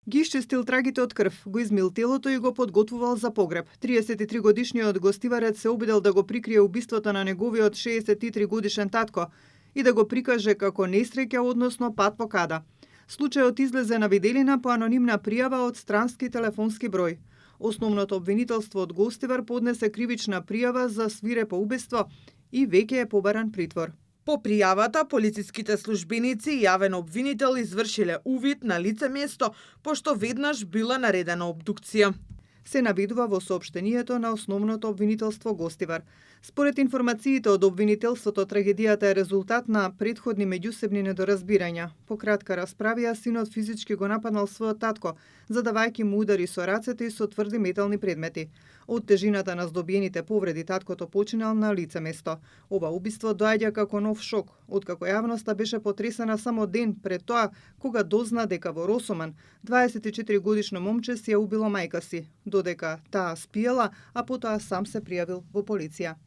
Ги исчистил трагите од крв, го измил телото и го подготвувал за погреб. 33-годишниот гостиварец се обидел да го прикрие убиството на неговиот 63 годишен татко и да го прикаже како несреќа, односно пат во када. Случајот излезе на виделина по анонимна пријава од странски телефонски број. Основното обвинителство од Гостивар поднесе кривична пријава за свирепо убиство и веќе е побаран притвор. По пријавата, полициските службеници и јавен обвинител извршиле увид на лице место, пошто веднаш била наредена обдукција. Се наведува во соопштението на основното обвинителство Гостивар. Според информациите од обвинителството, трагедијата е резултат на претходни меѓусебни недоразбирања. По кратка расправија, синот физички го нападнал својот татко, задавајќи му удари со рацете и со тврди метални предмети. Од тежината на здобиените повреди, таткото починал на лице место. Ова убиство доаѓа како нов шок, откако јавноста беше потресена само ден пред тоа, кога дозна дека во Росоман 24-годишно момче си ја убило мајка си, додека таа спиела, а потоа сам се пријавил во полиција.